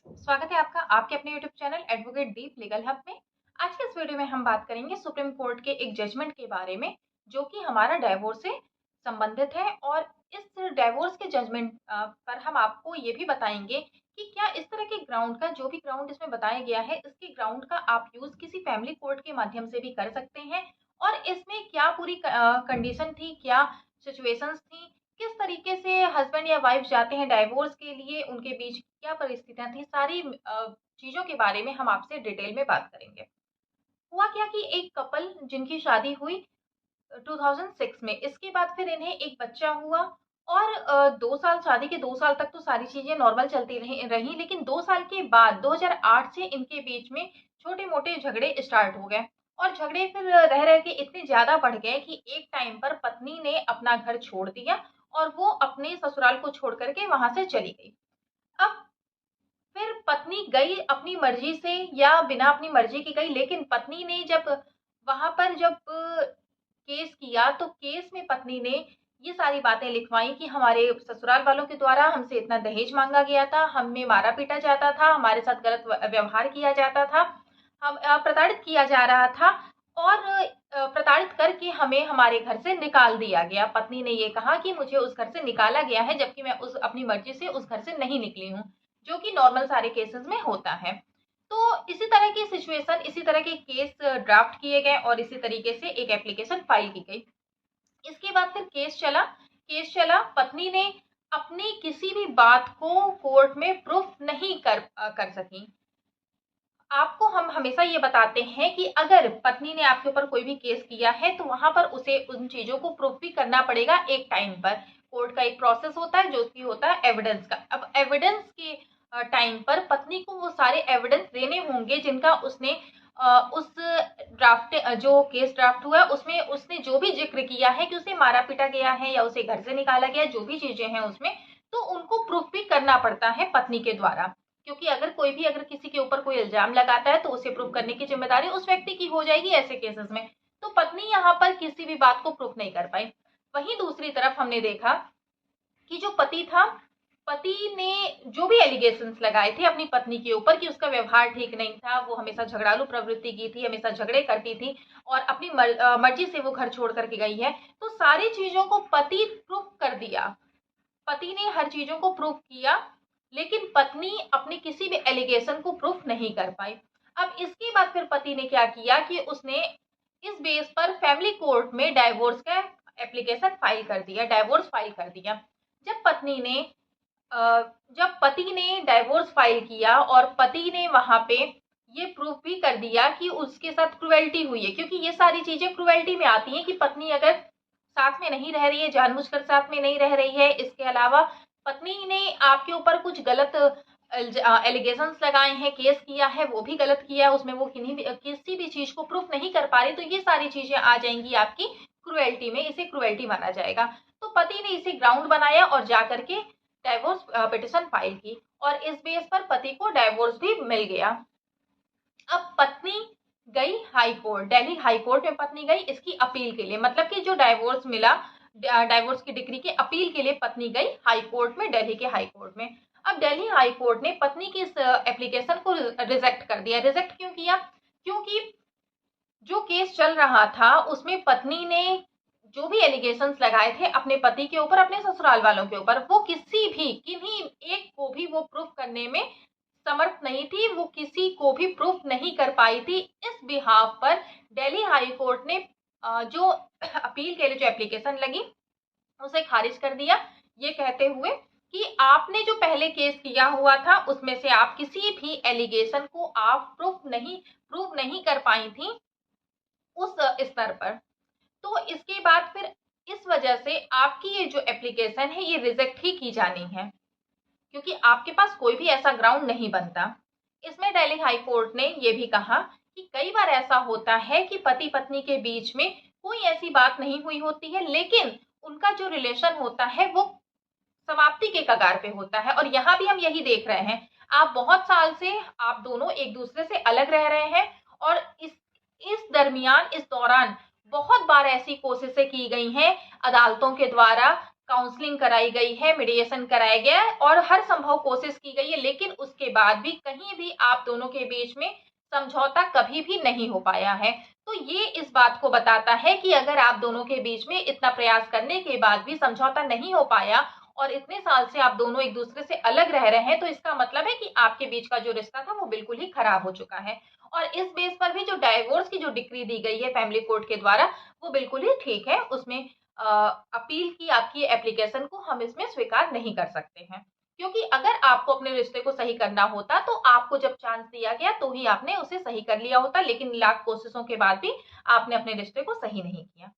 स्वागत है आपका आपके अपने YouTube channel advocate deep legal hub में। आज के इस वीडियो में हम बात करेंगे सुप्रीम कोर्ट के एक जजमेंट के बारे में, जो कि हमारा डाइवोर्स से संबंधित है। और इस डाइवोर्स के जजमेंट पर हम आपको ये भी बताएंगे कि क्या इस तरह के ग्राउंड का, जो भी ग्राउंड इसमें बताया गया है, इसके ग्राउंड का आप यूज किसी फैमिली कोर्ट के माध्यम से भी कर सकते हैं। और इसमें क्या पूरी कंडीशन थी, क्या सिचुएशंस थी, किस तरीके से हस्बैंड या वाइफ जाते हैं डाइवोर्स के लिए, उनके बीच क्या परिस्थितियां थी, सारी चीजों के बारे में हम आपसे डिटेल में बात करेंगे। हुआ क्या कि एक कपल जिनकी शादी हुई 2006 में, इसके बाद फिर इन्हें एक बच्चा हुआ। और 2 साल, शादी के 2 साल तक तो सारी चीजें नॉर्मल चलती रही, लेकिन 2 साल के बाद 2008 से इनके बीच में छोटे मोटे झगड़े स्टार्ट हो गए। और झगड़े फिर रह रह के इतने ज्यादा बढ़ गए कि एक टाइम पर पत्नी ने अपना घर छोड़ दिया और वो अपने ससुराल को छोड़ करके वहां से चली गई। अब फिर पत्नी गई अपनी मर्जी से या बिना अपनी मर्जी की गई, लेकिन पत्नी ने जब वहां पर जब केस किया, तो केस में पत्नी ने ये सारी बातें लिखवाई कि हमारे ससुराल वालों के द्वारा हमसे इतना दहेज मांगा गया था, हमें मारा पीटा जाता था, हमारे साथ गलत व्यवहार किया जाता था, हम प्रताड़ित किया जा रहा था। और प्रताड़ित करके हमें हमारे घर से निकाल दिया गया। पत्नी ने ये कहा कि मुझे उस घर से निकाला गया है, जबकि मैं उस अपनी मर्जी से उस घर से नहीं निकली हूँ, जो कि नॉर्मल सारे केसेस में होता है। तो इसी तरह की सिचुएशन, इसी तरह के केस ड्राफ्ट किए गए और इसी तरीके से एक एप्लीकेशन फाइल की गई। इसके बाद फिर केस चला, पत्नी ने अपनी किसी भी बात को कोर्ट में प्रूफ नहीं कर सकी। आपको हम हमेशा ये बताते हैं कि अगर पत्नी ने आपके ऊपर कोई भी केस किया है, तो वहां पर उसे उन चीजों को प्रूफ भी करना पड़ेगा एक टाइम पर। कोर्ट का एक प्रोसेस होता है जो कि होता है एविडेंस का। अब एविडेंस के टाइम पर पत्नी को वो सारे एविडेंस देने होंगे जिनका उसने उस ड्राफ्ट, जो केस ड्राफ्ट हुआ है उसमें उसने जो भी जिक्र किया है कि उसे मारा पीटा गया है या उसे घर से निकाला गया, जो भी चीजें हैं उसमें, तो उनको प्रूफ भी करना पड़ता है पत्नी के द्वारा। क्योंकि अगर किसी के ऊपर कोई इल्जाम लगाता है, तो उसे प्रूव करने की जिम्मेदारी उस व्यक्ति की हो जाएगी ऐसे केसेस में। तो पत्नी यहाँ पर किसी भी बात को प्रूफ नहीं कर पाई। वहीं दूसरी तरफ हमने देखा कि जो पति था, पति ने जो भी एलिगेशंस लगाए थे अपनी पत्नी के ऊपर कि उसका व्यवहार ठीक नहीं था, वो हमेशा झगड़ालू प्रवृत्ति की थी, हमेशा झगड़े करती थी और अपनी मर्जी से वो घर छोड़ करके गई है, तो सारी चीजों को पति प्रूफ कर दिया। पति ने हर चीजों को प्रूफ किया, लेकिन पत्नी अपने किसी भी एलिगेशन को प्रूफ नहीं कर पाई। अब इसके बाद फिर पति ने क्या किया कि उसने इस बेस पर फैमिली कोर्ट में डाइवोर्स का एप्लीकेशन फाइल कर दिया, डाइवोर्स फाइल कर दिया। जब पत्नी ने जब पति ने डाइवोर्स फाइल किया और पति ने वहां पे ये प्रूफ भी कर दिया कि उसके साथ क्रुएल्टी हुई है, क्योंकि ये सारी चीजें क्रुएल्टी में आती हैं कि पत्नी अगर साथ में नहीं रह रही है, जानबूझकर साथ में नहीं रह रही है, इसके अलावा पत्नी ने आपके ऊपर कुछ गलत एलिगेशंस लगाए हैं, केस किया है, वो भी गलत किया है, उसमें वो किसी भी चीज को प्रूफ नहीं कर पा रही, तो ये सारी चीजें आ जाएंगी आपकी क्रुएल्टी में, इसे क्रुएल्टी माना जाएगा। तो पति ने इसे ग्राउंड बनाया और जा करके डाइवोर्स पिटिशन फाइल की, और इस बेस पर पति को डाइवोर्स भी मिल गया। अब पत्नी गई high court, Delhi high court में पत्नी गई इसकी अपील के लिए, मतलब कि जो डाइवोर्स मिला, डाइवोर्स की डिग्री के अपील के लिए पत्नी गई हाई कोर्ट में, दिल्ली के हाई कोर्ट में। अब दिल्ली हाई कोर्ट ने पत्नी की इस एप्लीकेशन को रिजेक्ट कर दिया। रिजेक्ट क्यों किया? क्योंकि जो केस चल रहा था उसमें पत्नी ने जो भी एलिगेशंस लगाए थे अपने पति के ऊपर, अपने ससुराल वालों के ऊपर, वो किसी भी, किन्हीं एक को भी वो प्रूफ करने में समर्थ नहीं थी, वो किसी को भी प्रूफ नहीं कर पाई थी। इस बिहाफ पर दिल्ली हाई कोर्ट ने जो अपील के लिए जो एप्लीकेशन लगी उसे खारिज कर दिया, ये कहते हुए कि आपने जो पहले केस किया हुआ था उसमें से आप किसी भी एलिगेशन को आप प्रूफ नहीं कर पाई थी उस स्तर पर। तो इसके बाद फिर इस वजह से आपकी ये जो एप्लीकेशन है ये रिजेक्ट ही की जानी है, क्योंकि आपके पास कोई भी ऐसा ग्राउंड नहीं बनता। इसमें दिल्ली हाई कोर्ट ने यह भी कहा कि कई बार ऐसा होता है कि पति पत्नी के बीच में कोई ऐसी बात नहीं हुई होती है, लेकिन उनका जो रिलेशन होता है वो समाप्ति के कगार पे होता है। और यहाँ भी हम यही देख रहे हैं, आप बहुत साल से आप दोनों एक दूसरे से अलग रह रहे हैं, और इस दरमियान, इस दौरान बहुत बार ऐसी कोशिशें की गई हैं अदालतों के द्वारा काउंसलिंग कराई गई है, मीडिएशन कराया गया है और हर संभव कोशिश की गई है, लेकिन उसके बाद भी कहीं भी आप दोनों के बीच में समझौता कभी भी नहीं हो पाया है। तो ये इस बात को बताता है कि अगर आप दोनों के बीच में इतना प्रयास करने के बाद भी समझौता नहीं हो पाया और इतने साल से आप दोनों एक दूसरे से अलग रह रहे हैं, तो इसका मतलब है कि आपके बीच का जो रिश्ता था वो बिल्कुल ही खराब हो चुका है। और इस बेस पर भी जो डाइवोर्स की जो डिक्री दी गई है फैमिली कोर्ट के द्वारा, वो बिल्कुल ही ठीक है। उसमें अपील की आपकी एप्लीकेशन को हम इसमें स्वीकार नहीं कर सकते हैं, क्योंकि अगर आपको अपने रिश्ते को सही करना होता तो आपको जब चांस दिया गया तो ही आपने उसे सही कर लिया होता, लेकिन लाख कोशिशों के बाद भी आपने अपने रिश्ते को सही नहीं किया।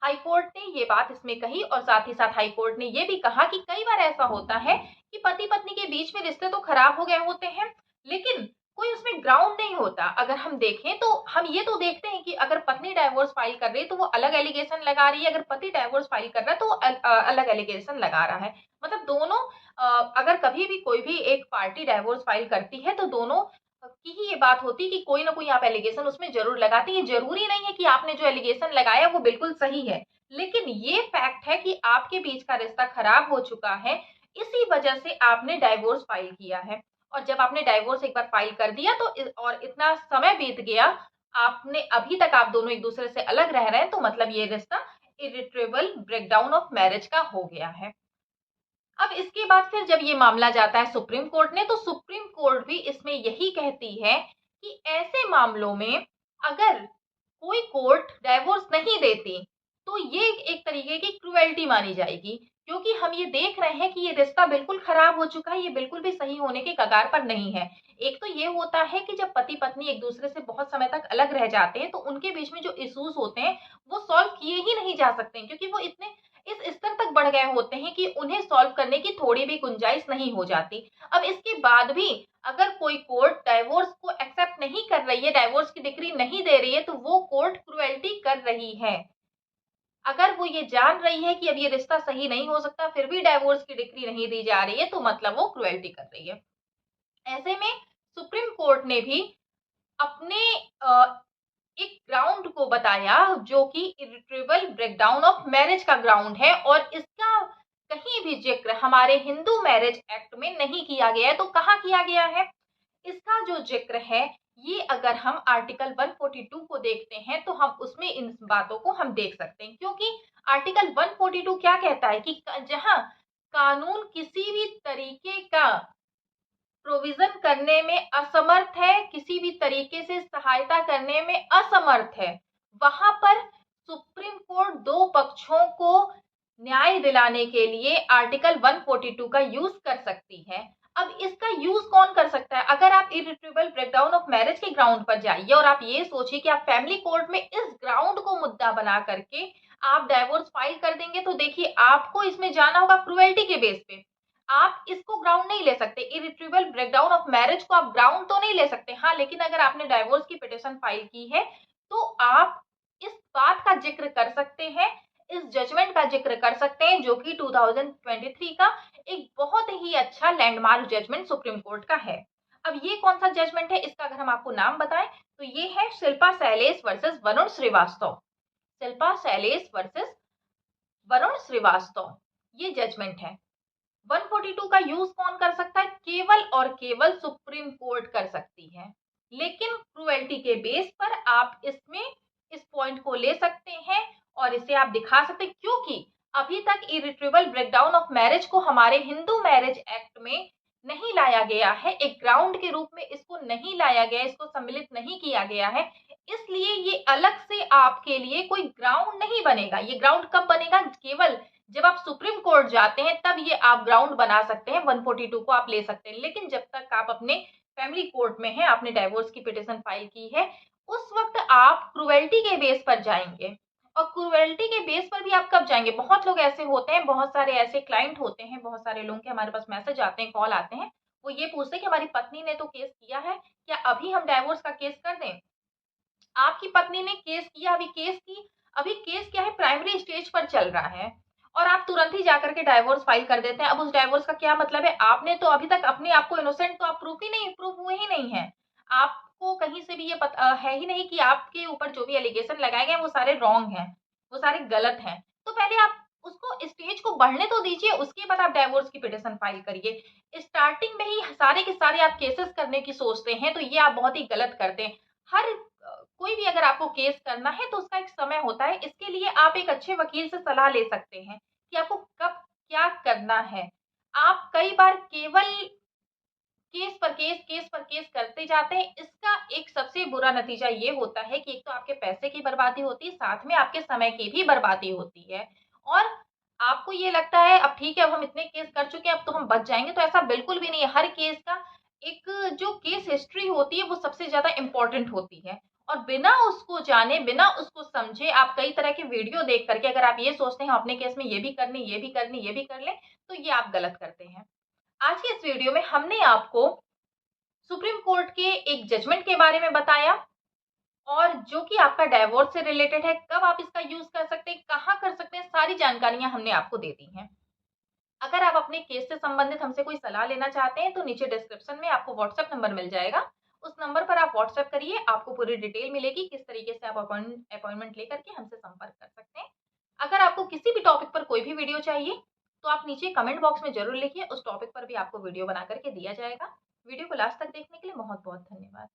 हाई कोर्ट ने ये बात इसमें कही और साथ ही साथ हाई कोर्ट ने ये भी कहा कि कई बार ऐसा होता है कि पति पत्नी के बीच में रिश्ते तो खराब हो गए होते हैं, लेकिन कोई उसमें ग्राउंड नहीं होता। अगर हम देखें तो हम ये तो देखते हैं कि अगर पत्नी डाइवोर्स फाइल कर रही है तो वो अलग एलिगेशन लगा रही है, अगर पति डाइवोर्स फाइल कर रहा है तो अलग एलिगेशन लगा रहा है। मतलब दोनों अगर कभी भी कोई भी एक पार्टी डाइवोर्स फाइल करती है तो दोनों की ही ये बात होती कि कोई ना कोई आप एलिगेशन उसमें जरूर लगाते हैं। ये जरूरी नहीं है कि आपने जो एलिगेशन लगाया वो बिल्कुल सही है, लेकिन ये फैक्ट है कि आपके बीच का रिश्ता खराब हो चुका है, इसी वजह से आपने डाइवोर्स फाइल किया है। और जब आपने डाइवोर्स एक बार फाइल कर दिया तो और इतना समय बीत गया, आपने अभी तक आप दोनों एक दूसरे से अलग रह रहे हैं, तो मतलब ये रिश्ता इरिट्रेबल ब्रेकडाउन ऑफ मैरिज का हो गया है। अब इसके बाद फिर जब ये मामला जाता है सुप्रीम कोर्ट ने, तो सुप्रीम कोर्ट भी इसमें यही कहती है कि ऐसे मामलों में अगर कोई कोर्ट डाइवोर्स नहीं देती तो ये एक तरीके की क्रुएल्टी मानी जाएगी, क्योंकि हम ये देख रहे हैं कि ये रिश्ता बिल्कुल खराब हो चुका है, ये बिल्कुल भी सही होने के कगार पर नहीं है। एक तो ये होता है कि जब पति पत्नी एक दूसरे से बहुत समय तक अलग रह जाते हैं तो उनके बीच में जो इश्यूज होते हैं वो सॉल्व किए ही नहीं जा सकते, क्योंकि वो इतने इस स्तर तक बढ़ गए होते हैं कि उन्हें सॉल्व करने की थोड़ी भी गुंजाइश नहीं हो जाती। अब इसके बाद भी अगर कोई कोर्ट डाइवोर्स को एक्सेप्ट नहीं कर रही है, डाइवोर्स की डिक्री नहीं दे रही है, तो वो कोर्ट क्रुएल्टी कर रही है। अगर वो ये जान रही है कि अब ये रिश्ता सही नहीं हो सकता, फिर भी डाइवोर्स की डिक्री नहीं दी जा रही है, तो मतलब वो क्रुएल्टी कर रही है। ऐसे में सुप्रीम कोर्ट ने भी अपने एक ग्राउंड को बताया जो कि इरिट्रेबल ब्रेकडाउन ऑफ मैरिज का ग्राउंड है, और इसका कहीं भी जिक्र हमारे हिंदू मैरिज एक्ट में नहीं किया गया है। तो कहाँ किया गया है इसका जो जिक्र है, ये अगर हम आर्टिकल 142 को देखते हैं तो हम उसमें इन बातों को हम देख सकते हैं, क्योंकि आर्टिकल 142 क्या कहता है कि जहां कानून किसी भी तरीके का प्रोविजन करने में असमर्थ है, किसी भी तरीके से सहायता करने में असमर्थ है, वहां पर सुप्रीम कोर्ट दो पक्षों को न्याय दिलाने के लिए आर्टिकल 142 का यूज कर सकती है। अब इसका यूज कौन कर सकता है? अगर आप इरिट्रेबल ब्रेकडाउन ऑफ मैरिज के ग्राउंड पर जाइए और आप ये सोचिए कि आप फैमिली कोर्ट में इस ग्राउंड को मुद्दा बना करके आप डाइवोर्स फाइल कर देंगे, तो देखिए आपको इसमें जाना होगा क्रुएल्टी के बेस पे। आप इसको ग्राउंड नहीं ले सकते, इरिट्रेबल ब्रेकडाउन ऑफ मैरिज को आप ग्राउंड तो नहीं ले सकते। हाँ, लेकिन अगर आपने डाइवोर्स की पिटिशन फाइल की है तो आप इस बात का जिक्र कर सकते हैं, इस जजमेंट का जिक्र कर सकते हैं, जो कि 2023 का एक बहुत ही अच्छा लैंडमार्क जजमेंट सुप्रीम कोर्ट का है। अब ये कौन सा जजमेंट है, इसका अगर हम आपको नाम बताएं तो ये है शिल्पा शैलेश वर्सेस वरुण श्रीवास्तव। शिल्पा शैलेश वर्सेस वरुण श्रीवास्तव, ये जजमेंट है। 142 का यूज कौन कर सकता है? केवल और केवल सुप्रीम कोर्ट कर सकती है, लेकिन क्रुएल्टी के बेस पर आप इसमें इस पॉइंट को ले सकते हैं और इसे आप दिखा सकते हैं, क्योंकि अभी तक इरिट्रेबल ब्रेकडाउन ऑफ मैरिज को हमारे हिंदू मैरिज एक्ट में नहीं लाया गया है, एक ग्राउंड के रूप में इसको नहीं लाया गया, इसको सम्मिलित नहीं किया गया है, इसलिए ये अलग से आपके लिए कोई ग्राउंड नहीं बनेगा। ये ग्राउंड कब बनेगा? केवल जब आप सुप्रीम कोर्ट जाते हैं तब ये आप ग्राउंड बना सकते हैं, 142 को आप ले सकते हैं। लेकिन जब तक आप अपने फैमिली कोर्ट में हैं, आपने डाइवोर्स की पिटिशन फाइल की है, उस वक्त आप क्रुएल्टी के बेस पर जाएंगे। और क्रुएल्टी के बेस पर भी आप कब जाएंगे? बहुत लोग ऐसे होते हैं, बहुत सारे ऐसे क्लाइंट होते हैं, बहुत सारे लोगों के हमारे पास मैसेज आते हैं, कॉल आते हैं, वो ये पूछते हैं कि हमारी पत्नी ने तो केस किया है, क्या अभी हम डाइवोर्स का केस कर दें? आपकी पत्नी ने केस किया, अभी केस क्या है, प्राइमरी स्टेज पर चल रहा है, और आप तुरंत ही जाकर के डाइवोर्स फाइल कर देते हैं। अब उस डाइवोर्स का क्या मतलब है? आपने तो अभी तक अपने आप को इनोसेंट तो आप प्रूफ हुए ही नहीं है। आपको कहीं से भी ये पता है ही नहीं कि आपके ऊपर जो भी एलिगेशन लगाए गए वो सारे रॉन्ग हैं, वो सारे गलत हैं। तो पहले आप उसको स्टेज को बढ़ने तो दीजिए, उसके बाद आप डाइवोर्स की पिटीशन फाइल करिए। स्टार्टिंग में ही सारे के सारे आप केसेस करने की सोचते हैं, तो ये आप बहुत ही गलत करते हैं। हर कोई भी अगर आपको केस करना है तो उसका एक समय होता है। इसके लिए आप एक अच्छे वकील से सलाह ले सकते हैं कि आपको कब क्या करना है। आप कई बार केवल केस पर केस करते जाते हैं। इसका एक सबसे बुरा नतीजा ये होता है कि एक तो आपके पैसे की बर्बादी होती है, साथ में आपके समय की भी बर्बादी होती है। और आपको ये लगता है अब ठीक है, अब हम इतने केस कर चुके हैं, अब तो हम बच जाएँगे, तो ऐसा बिल्कुल भी नहीं है। हर केस का एक जो केस हिस्ट्री होती है वो सबसे ज़्यादा इम्पोर्टेंट होती है। और बिना उसको जाने, बिना उसको समझे आप कई तरह के वीडियो देख कर के अगर आप ये सोचते हैं हम अपने केस में ये भी कर लें, ये भी कर लें, ये भी कर लें, तो ये आप गलत करते हैं। आज की इस वीडियो में हमने आपको सुप्रीम कोर्ट के एक जजमेंट के बारे में बताया, और जो कि आपका डाइवोर्स से रिलेटेड है, कब आप इसका यूज़ कर सकते हैं, कहाँ कर सकते हैं, सारी जानकारियाँ हमने आपको दे दी हैं। अगर आप अपने केस से संबंधित हमसे कोई सलाह लेना चाहते हैं, तो नीचे डिस्क्रिप्शन में आपको व्हाट्सएप नंबर मिल जाएगा। उस नंबर पर आप व्हाट्सएप करिए, आपको पूरी डिटेल मिलेगी, किस तरीके से आप अपॉइंटमेंट लेकर के हमसे संपर्क कर सकते हैं। अगर आपको किसी भी टॉपिक पर कोई भी वीडियो चाहिए, तो आप नीचे कमेंट बॉक्स में ज़रूर लिखिए, उस टॉपिक पर भी आपको वीडियो बना कर के दिया जाएगा। वीडियो को लास्ट तक देखने के लिए बहुत-बहुत धन्यवाद।